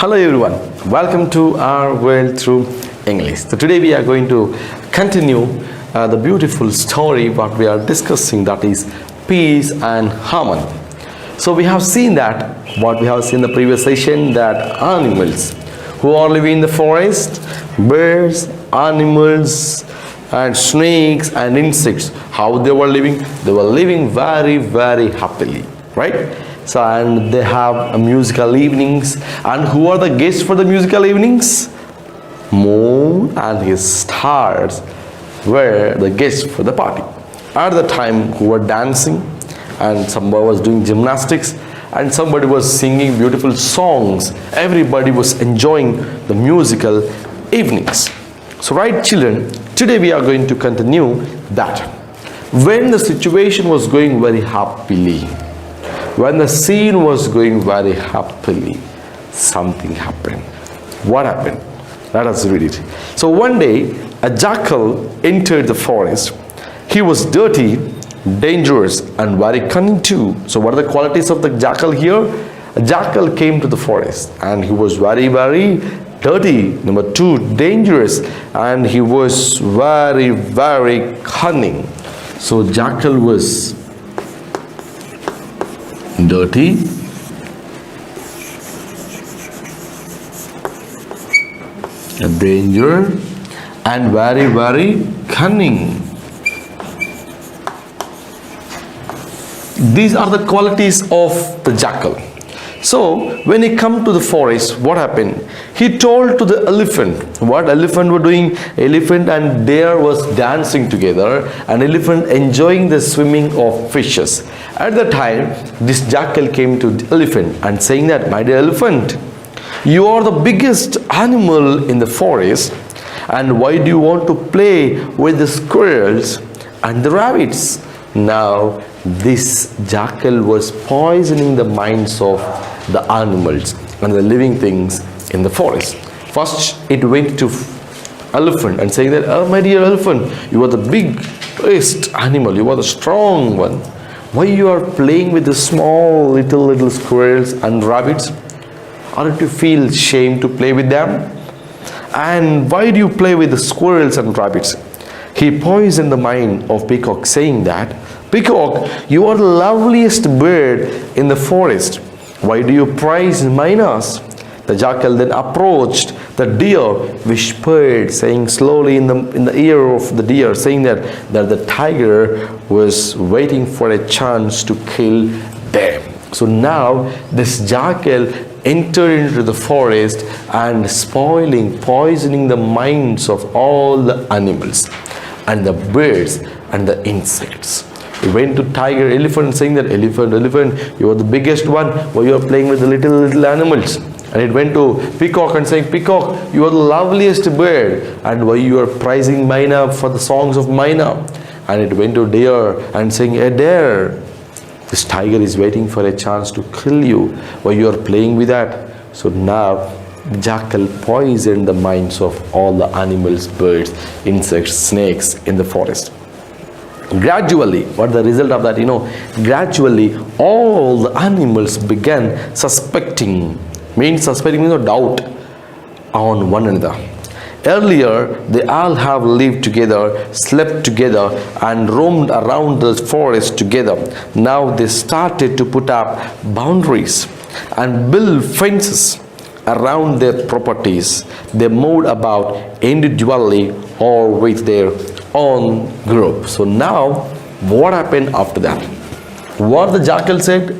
Hello everyone, welcome to our world through English. So today we are going to continue the beautiful story what we are discussing, that is peace and harmony. So we have seen that what we have seen in the previous session, that animals who are living in the forest, birds, animals and snakes and insects, how they were living very happily, right? So, and they have musical evenings. And who are the guests for the musical evenings? Moon and his stars were the guests for the party. At the time, who were dancing, and somebody was doing gymnastics, and somebody was singing beautiful songs. Everybody was enjoying the musical evenings. So, right, children, today we are going to continue that. When the situation was going very happily, when the scene was going very happily, something happened. What happened? Let us read it. So one day, a jackal entered the forest. He was dirty, dangerous, and very cunning too. So what are the qualities of the jackal here? A jackal came to the forest and he was very dirty. Number two, dangerous, and he was very cunning. So jackal was dirty, a danger, and very cunning. These are the qualities of the jackal. So when he come to the forest, what happened? He told to the elephant. What elephant were doing? Elephant and deer was dancing together, and elephant enjoying the swimming of fishes. At the time, this jackal came to the elephant and saying that, my dear elephant, you are the biggest animal in the forest, and why do you want to play with the squirrels and the rabbits? Now this jackal was poisoning the minds of the animals and the living things in the forest. First it went to elephant and saying that, oh my dear elephant, you are the biggest animal, you are the strong one. Why you are playing with the small little squirrels and rabbits? Aren't you feel shame to play with them? And why do you play with the squirrels and rabbits? He poisoned the mind of peacock, saying that, peacock, you are the loveliest bird in the forest. Why do you prize minus? The jackal then approached the deer, whispered, saying slowly in the ear of the deer, saying that the tiger was waiting for a chance to kill them. So now this jackal entered into the forest and poisoning the minds of all the animals and the birds and the insects. He went to tiger, elephant, saying that, elephant, you are the biggest one, why you are playing with the little animals? And it went to peacock and saying, peacock, you are the loveliest bird, and why you are prizing Maina for the songs of Maina? And it went to deer and saying, hey deer, this tiger is waiting for a chance to kill you, why you are playing with that? So now jackal poisoned the minds of all the animals, birds, insects, snakes in the forest. Gradually, what the result of that, gradually all the animals began suspecting means no doubt on one another. Earlier, they all have lived together, slept together, and roamed around the forest together. Now they started to put up boundaries and build fences around their properties. They moved about individually or with their own group. So now, what happened after that? What the jackal said,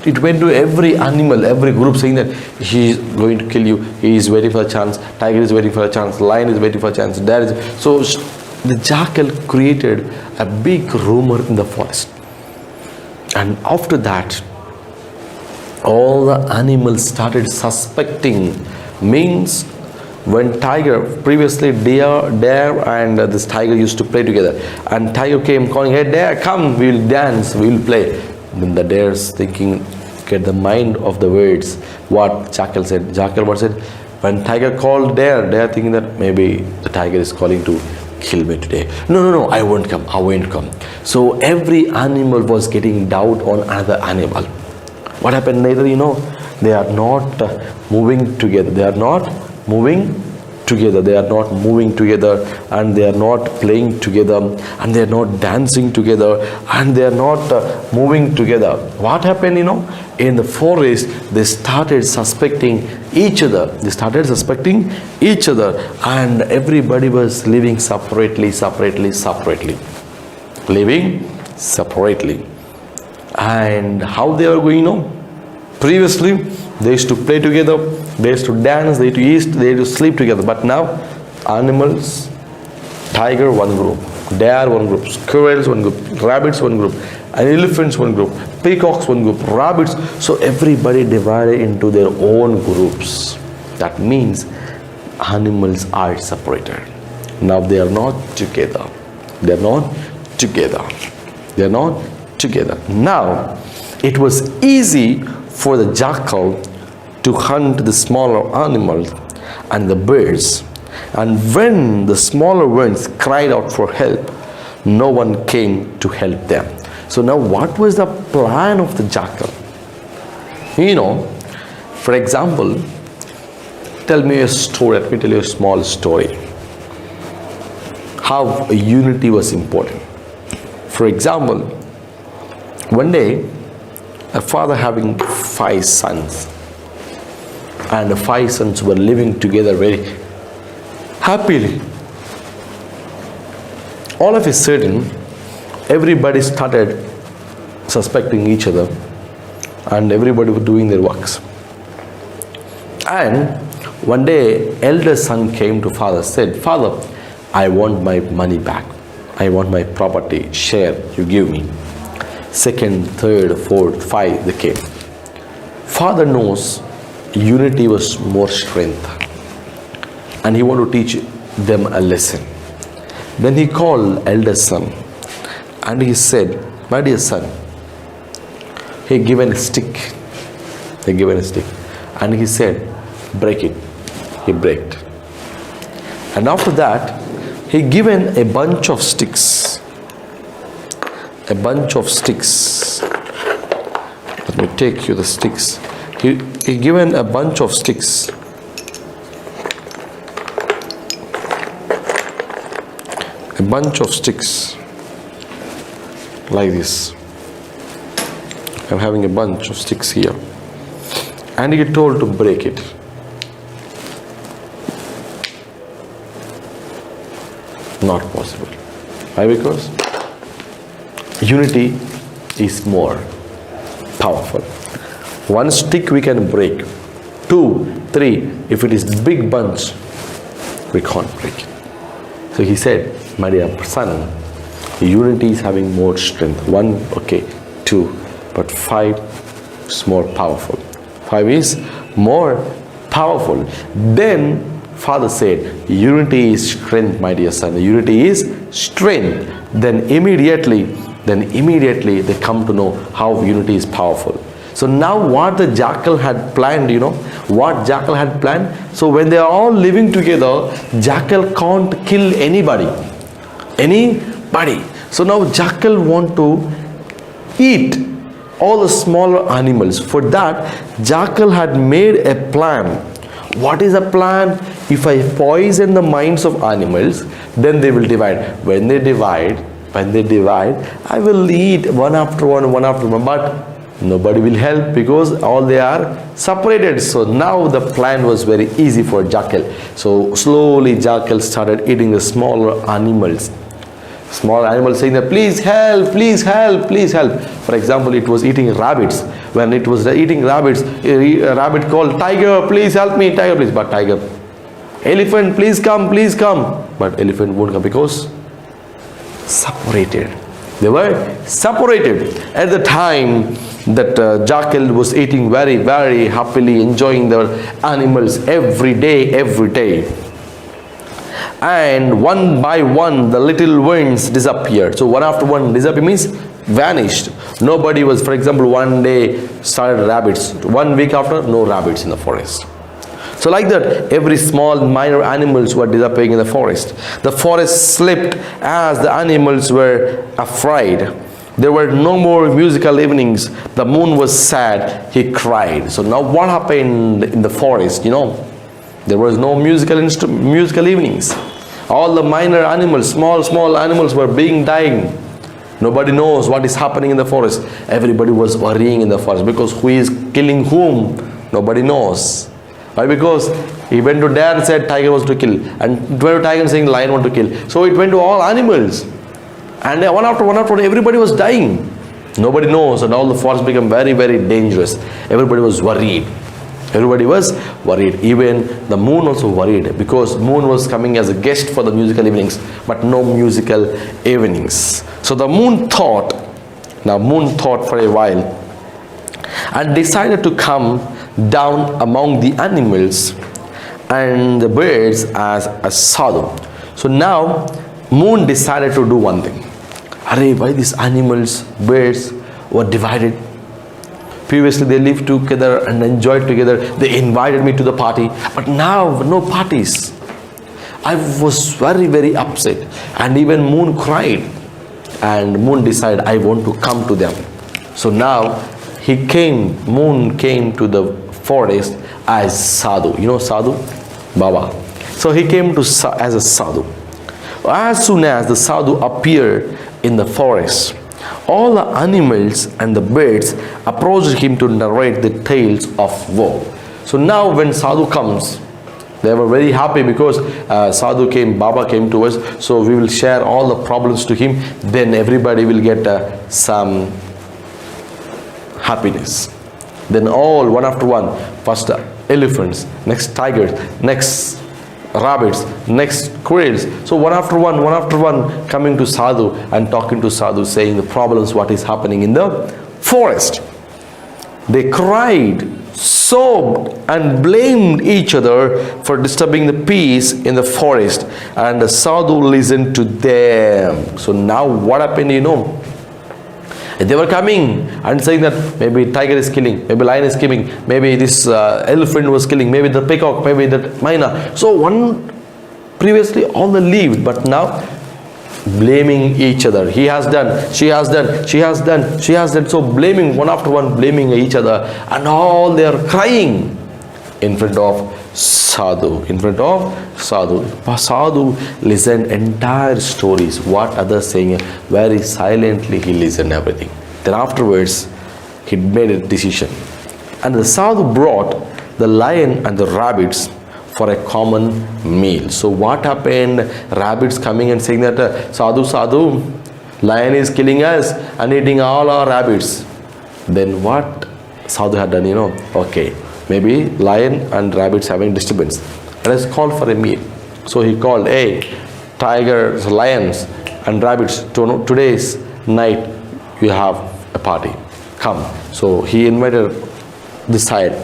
it went to every animal, every group, saying that he is going to kill you, he is waiting for a chance, tiger is waiting for a chance, lion is waiting for a chance, so the jackal created a big rumor in the forest. And after that, all the animals started suspecting, means when tiger, previously deer and this tiger used to play together, and tiger came calling, hey deer, come, we will dance, we will play. Then the deer's thinking, get the mind of the words, what jackal said. Jackal what said? When tiger called deer thinking that maybe the tiger is calling to kill me today. No, I won't come. So every animal was getting doubt on another animal. What happened later, they are not moving together. They are not moving together. They are not moving together, and they are not playing together, and they are not dancing together, and they are not moving together. What happened, in the forest, they started suspecting each other. They started suspecting each other, and everybody was living separately. Living separately. And how they were going, previously, they used to play together, they used to dance, they used to eat, they used to sleep together. But now, animals, tiger one group, deer one group, squirrels one group, rabbits one group, and elephants one group, peacocks one group, rabbits. So everybody divided into their own groups. That means animals are separated. Now they are not together. They are not together. They are not together. Now, it was easy for the jackal to hunt the smaller animals and the birds. And when the smaller ones cried out for help, no one came to help them. So now what was the plan of the jackal? For example, tell me a story. Let me tell you a small story. How unity was important. For example, one day, a father having 5 sons, and the 5 sons were living together very happily. All of a sudden, everybody started suspecting each other, and everybody was doing their works. And one day, elder son came to father, said, "Father, I want my money back. I want my property share you give me." Second, third, fourth, 5 they came. Father knows unity was more strength, and he wanted to teach them a lesson. Then he called elder son, and he said, "My dear son," he given a stick. He given a stick, and he said, "Break it." He braked. And after that, he given a bunch of sticks. A bunch of sticks. Let me take you the sticks. He given a bunch of sticks. A bunch of sticks. Like this. I'm having a bunch of sticks here. And he told to break it. Not possible. Why? Because unity is more powerful. One stick we can break. 2, 3, if it is big bunch, we can't break it. So he said, "My dear son, unity is having more strength. 1, okay, 2, but 5 is more powerful. 5 is more powerful." Then father said, "Unity is strength, my dear son. Unity is strength." Then immediately they come to know how unity is powerful. So now what the jackal had planned, what jackal had planned? So when they are all living together, jackal can't kill anybody. So now jackal want to eat all the smaller animals. For that, jackal had made a plan. What is a plan? If I poison the minds of animals, then they will divide. When they divide, I will eat one after one, but nobody will help because all they are separated. So now the plan was very easy for jackal. So slowly jackal started eating the smaller animals. Small animals saying that, "Please help, please help, please help." For example, it was eating rabbits. When it was eating rabbits, a rabbit called, "Tiger, please help me, tiger, please." But tiger, "Elephant, please come, please come." But elephant won't come because separated. They were separated. At the time that jackal was eating very, very happily, enjoying the animals every day. And one by one, the little ones disappeared. So one after one disappeared means vanished. Nobody was, for example, one day started rabbits. 1 week after, no rabbits in the forest. So like that, every small minor animals were disappearing in the forest. The forest slept as the animals were afraid. There were no more musical evenings. The moon was sad. He cried. So now what happened in the forest? There was no musical evenings. All the minor animals, small animals were dying. Nobody knows what is happening in the forest. Everybody was worrying in the forest, because who is killing whom? Nobody knows. Why? Because he went to dare and said tiger was to kill, and it went to tiger and saying lion want to kill. So it went to all animals, and one after one, everybody was dying. Nobody knows, and all the forest became very, very dangerous. Everybody was worried. Everybody was worried. Even the moon also worried, because moon was coming as a guest for the musical evenings, but no musical evenings. So the moon thought for a while and decided to come down among the animals and the birds as a Sadhu. So now moon decided to do one thing. Why these animals, birds were divided? Previously they lived together and enjoyed together. They invited me to the party, but now no parties. I was very, very upset, and even moon cried, and moon decided, I want to come to them. So now moon came to the forest as Sadhu. Sadhu? Baba. So he came as a Sadhu. As soon as the Sadhu appeared in the forest, all the animals and the birds approached him to narrate the tales of woe. So now when Sadhu comes, they were very happy, because Baba came to us, so we will share all the problems to him. Then everybody will get some happiness. Then all, one after one, first elephants, next tigers, next rabbits, next squirrels. So one after one coming to Sadhu and talking to Sadhu, saying the problems, what is happening in the forest. They cried, sobbed, and blamed each other for disturbing the peace in the forest, and the Sadhu listened to them. So now what happened? They were coming and saying that maybe tiger is killing, maybe lion is killing, maybe this elephant was killing, maybe the peacock, maybe the myna. So previously all the lived, but now blaming each other. He has done, she has done, she has done, she has done. So blaming, one after one, blaming each other, and all they are crying in front of Sadhu. Sadhu listened entire stories, what others saying. Very silently he listened everything. Then afterwards he made a decision, and the Sadhu brought the lion and the rabbits for a common meal. So what happened? Rabbits coming and saying that Sadhu, lion is killing us and eating all our rabbits. Then what Sadhu had done? Okay, maybe lion and rabbits having disturbance, let us call for a meal. So he called, tigers, lions and rabbits, today's night you have a party, come. So he invited this side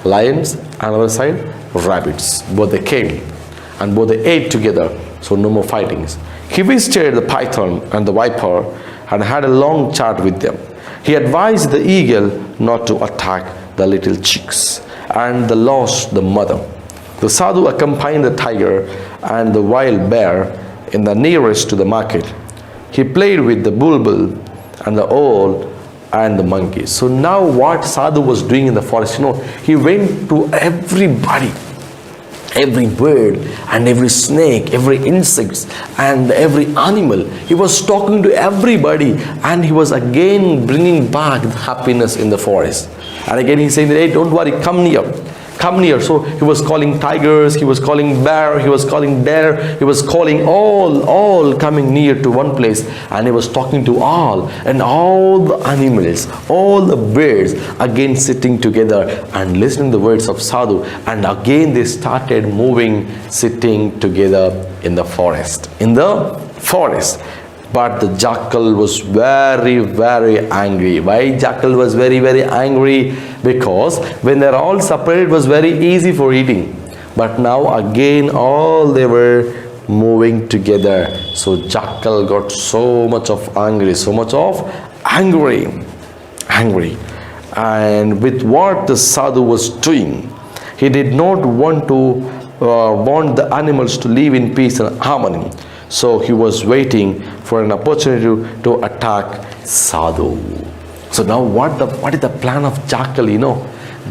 lions, another side rabbits. Both they came and both they ate together, so no more fightings. He visited the python and the viper and had a long chat with them. He advised the eagle not to attack the little chicks, and they lost the mother. The Sadhu accompanied the tiger and the wild bear in the nearest to the market. He played with the bulbul and the owl and the monkeys. So now what Sadhu was doing in the forest, he went to everybody, every bird and every snake, every insect and every animal. He was talking to everybody, and he was again bringing back the happiness in the forest. And again he saying, hey, don't worry, come near. So he was calling tigers, he was calling bear, he was calling deer, he was calling all coming near to one place, and he was talking to all, and all the animals, all the birds again sitting together and listening to the words of Sadhu, and again they started moving, sitting together in the forest. But the jackal was very, very angry. Why jackal was very, very angry? Because when they're all separated, it was very easy for eating. But now again, all they were moving together. So jackal got so much of angry. And with what the Sadhu was doing, he did not want the animals to live in peace and harmony. So he was waiting for an opportunity to attack Sadhu. So now what is the plan of Jackal?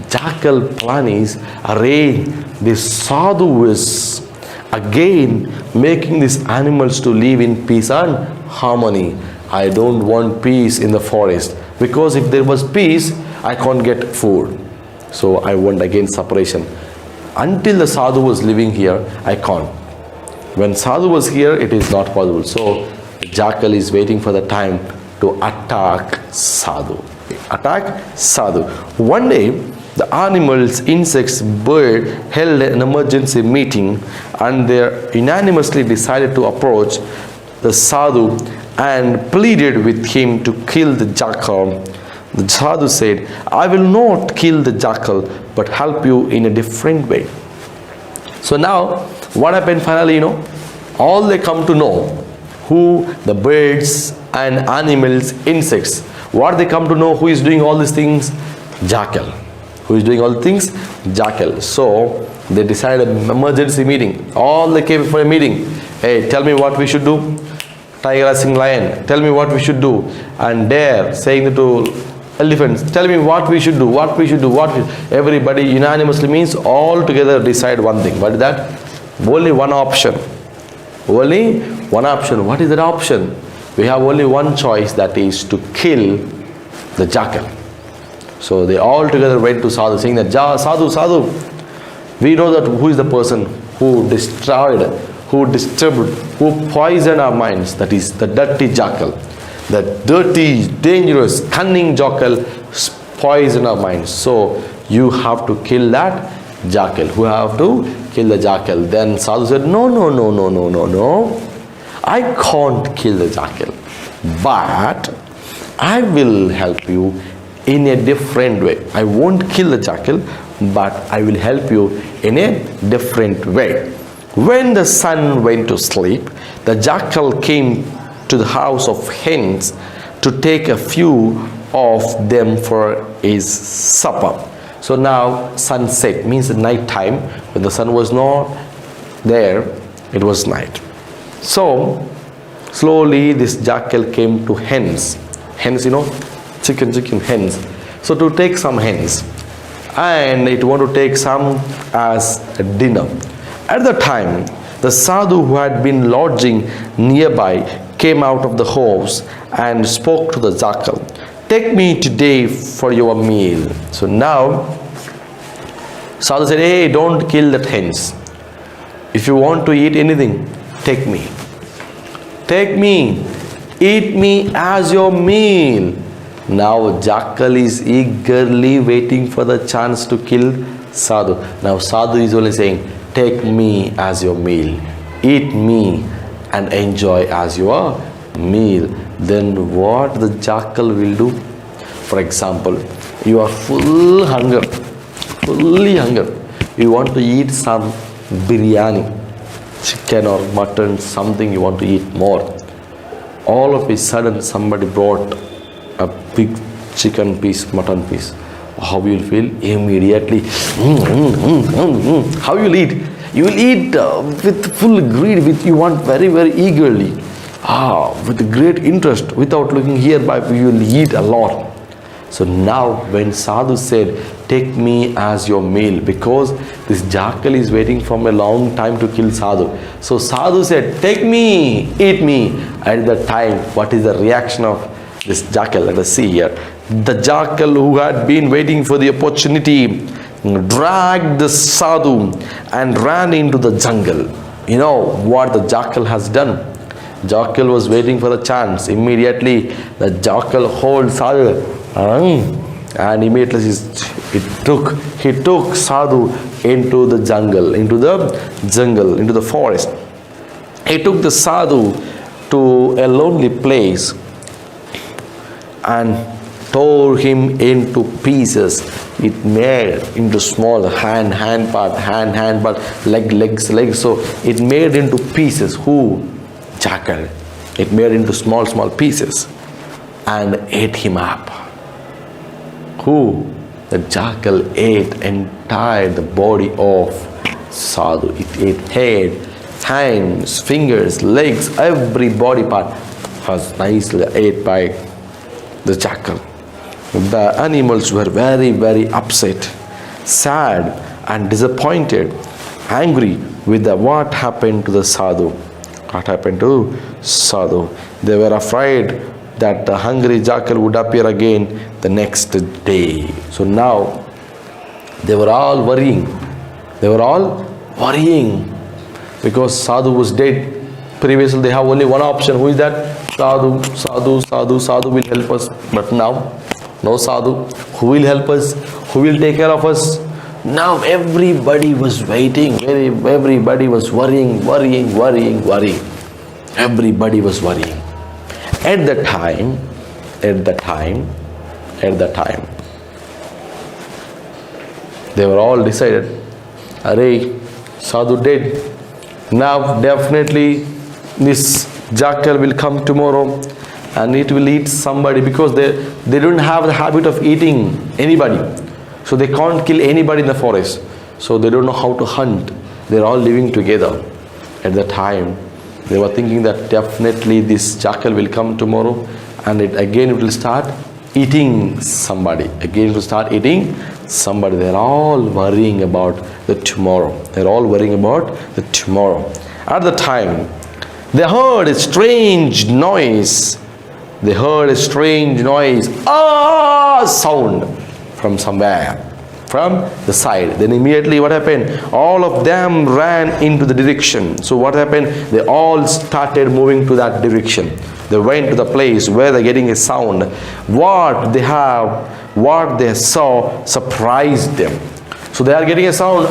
Jackal plan is arrange this Sadhu is again making these animals to live in peace and harmony. I don't want peace in the forest, because if there was peace, I can't get food. So I want again separation. Until the Sadhu was living here, I can't. When Sadhu was here, it is not possible. So Jackal is waiting for the time to attack Sadhu. Attack Sadhu. One day, the animals, insects, bird held an emergency meeting, and they unanimously decided to approach the Sadhu and pleaded with him to kill the jackal. The Sadhu said, I will not kill the jackal, but help you in a different way. So now, what happened finally, all they come to know, who the birds and animals, insects, what they come to know, who is doing all these things? Jackal. Who is doing all the things? Jackal. So they decided an emergency meeting. All they came for a meeting. Hey, tell me what we should do. Tiger asking lion, tell me what we should do. And Dare saying to elephants, tell me what we should do, what we should do, everybody unanimously means all together decide one thing. What is that? Only one option. Only one option. What is that option? We have only one choice, that is to kill the jackal. So they all together went to Sadhu saying that, Sadhu, we know that who is the person who destroyed, who disturbed, who poisoned our minds. That is the dirty jackal. The dirty, dangerous, cunning jackal poisoned our minds. So you have to kill that jackal. Who have to kill the jackal? Then Sadhu said, no. I can't kill the jackal, but I will help you in a different way. I won't kill the jackal, but I will help you in a different way. When the sun went to sleep, the jackal came to the house of hens to take a few of them for his supper. So now sunset means the night time. When the sun was not there, it was night. So slowly this jackal came to hens. Hens, chicken hens. So to take some hens, and it wanted to take some as a dinner. At the time, the Sadhu who had been lodging nearby came out of the house and spoke to the jackal. Take me today for your meal. So now Sadhu said, hey, don't kill the hens. If you want to eat anything, take me. Take me. Eat me as your meal. Now Jackal is eagerly waiting for the chance to kill Sadhu. Now Sadhu is only saying, take me as your meal. Eat me and enjoy as your meal. Then what the jackal will do? For example, you are fully hunger. You want to eat some biryani, chicken or mutton, something you want to eat more. All of a sudden somebody brought a big chicken piece, mutton piece. How you will feel? Immediately. How you will eat? You will eat with full greed, you want very, very eagerly. With great interest, without looking hereby, you will eat a lot. So now when Sadhu said, take me as your meal, because this jackal is waiting from a long time to kill Sadhu. So Sadhu said, take me, eat me. At that time, what is the reaction of this jackal? Let us see here. The jackal who had been waiting for the opportunity dragged the Sadhu and ran into the jungle. You know what the jackal has done? Jackal was waiting for the chance. Immediately the jackal holds Sadhu and immediately he took Sadhu into the jungle, into the forest. He took the Sadhu to a lonely place and tore him into pieces. It made into small hand part, legs. So it made into pieces. Who? Jackal. It made into small pieces and ate him up. Who? The jackal ate entire the body of Sadhu. It ate head, hands, fingers, legs, every body part was nicely ate by the jackal. The animals were very, very upset, sad and disappointed, angry with what happened to the Sadhu. What happened to Sadhu? They were afraid that the hungry jackal would appear again the next day. So now they were all worrying. They were all worrying because Sadhu was dead. Previously they have only one option. Who is that? Sadhu, Sadhu, Sadhu, Sadhu will help us. But now, no Sadhu. Who will help us? Who will take care of us? Now everybody was waiting. Everybody was worrying. Everybody was worrying. At the time, they were all decided, Arey, Sadhu dead. Now definitely this jackal will come tomorrow and it will eat somebody, because they don't have the habit of eating anybody. So they can't kill anybody in the forest. So they don't know how to hunt. They're all living together. At the time, they were thinking that definitely this jackal will come tomorrow and it will start eating somebody. Again it will start eating somebody. They're all worrying about the tomorrow. They're all worrying about the tomorrow. At the time, they heard a strange noise. They heard a strange noise. Sound from somewhere, from the side. Then immediately what happened? All of them ran into the direction. So what happened? They all started moving to that direction. They went to the place where they're getting a sound. What they saw surprised them. So they are getting a sound.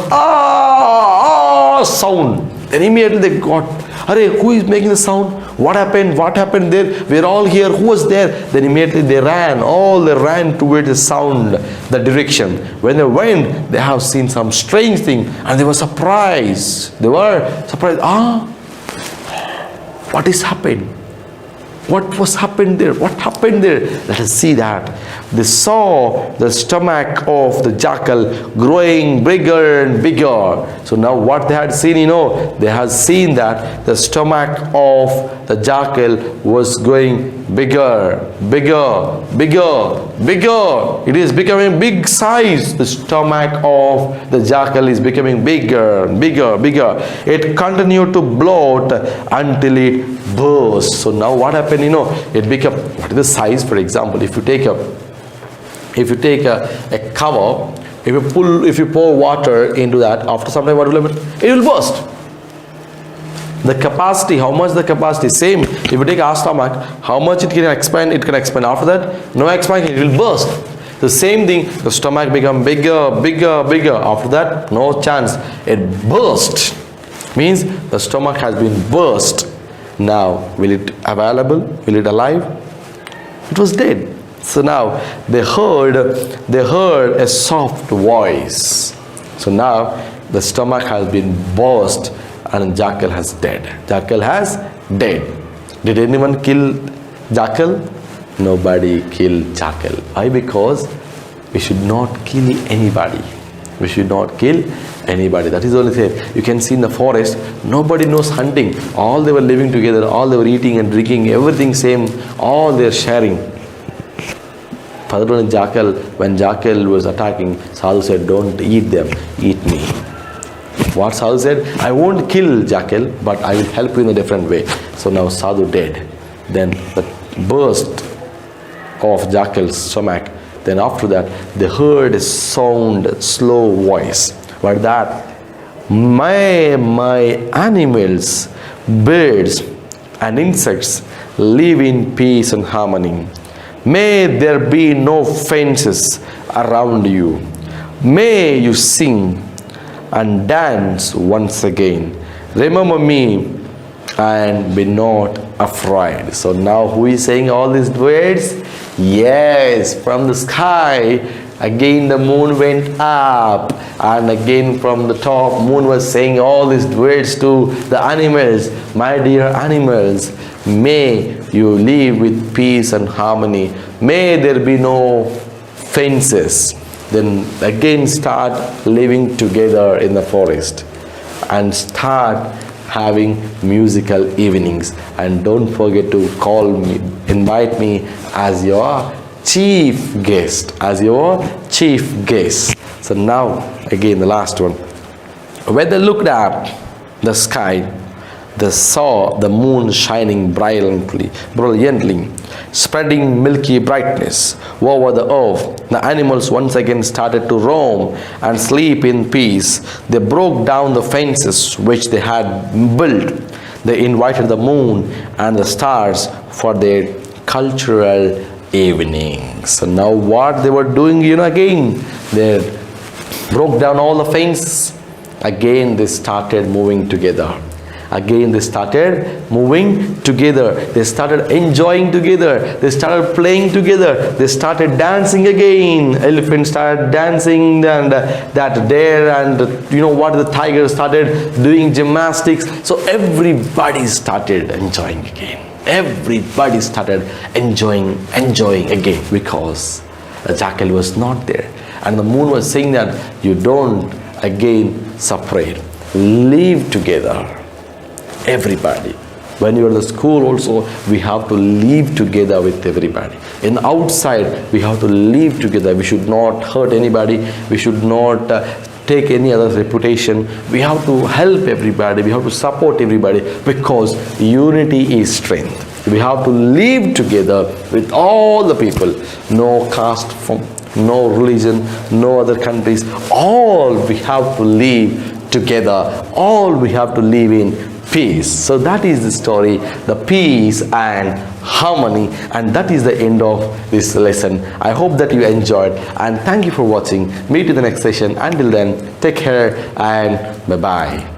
Sound. Then immediately they got, Arey, who is making the sound? What happened? What happened there? We're all here. Who was there? Then immediately they ran towards the sound, the direction. When they went, they have seen some strange thing and they were surprised. What is happened? What was happened there? What happened there? Let us see that. They saw the stomach of the jackal growing bigger and bigger. So now what they had seen, they had seen that the stomach of the jackal was growing bigger. It is becoming big size. The stomach of the jackal is becoming bigger. It continued to bloat until it burst. So now what happened? It became, what is the size? For example, if you take a cover, if you pour water into that, after some time what will happen? It will burst. The capacity, how much the capacity? Same. If you take our stomach, how much it can expand? It can expand. After that, no expansion, it will burst. The same thing, the stomach become bigger. After that, no chance. It burst. Means the stomach has been burst. Now, will it available? Will it alive? It was dead. So now they heard a soft voice. So now the stomach has been burst and jackal has dead. Did anyone kill jackal? Nobody killed jackal. Why? Because we should not kill anybody. That is the only thing. You can see in the forest, nobody knows hunting. All they were living together, all they were eating and drinking, everything same, all they are sharing. Particularly jackal, when jackal was attacking, Sadhu said, don't eat them, eat me. What Sadhu said? I won't kill jackal, but I will help you in a different way. So now Sadhu dead. Then the burst of jackal's stomach. Then after that, they heard a sound, slow voice. What that? My animals, birds and insects live in peace and harmony. May there be no fences around you. May you sing and dance once again. Remember me and be not afraid. So now who is saying all these words? Yes, from the sky again the moon went up, and again from the top moon was saying all these words to the animals. My dear animals, may you live with peace and harmony. May there be no fences. Then again start living together in the forest and start having musical evenings. And don't forget to invite me as your chief guest, So now, again, the last one. When they looked up the sky, they saw the moon shining brilliantly, spreading milky brightness over the earth. The animals once again started to roam and sleep in peace. They broke down the fences which they had built. They invited the moon and the stars for their cultural evenings. So now what they were doing, again, they broke down all the fences. Again, they started moving together. They started enjoying together. They started playing together. They started dancing again. Elephant started dancing, and that deer, and the tiger started doing gymnastics. So everybody started enjoying again. Everybody started enjoying again, because the jackal was not there. And the moon was saying that you don't again separate. Live together. Everybody. When you're in the school also, we have to live together with everybody. In the outside, we have to live together. We should not hurt anybody. We should not take any other reputation. We have to help everybody. We have to support everybody, because unity is strength. We have to live together with all the people. No caste, no religion, no other countries. All we have to live together. All we have to live in peace. So that is the story, the peace and harmony, and that is the end of this lesson. I hope that you enjoyed, and thank you for watching. Meet you in the next session. Until then, take care and bye-bye.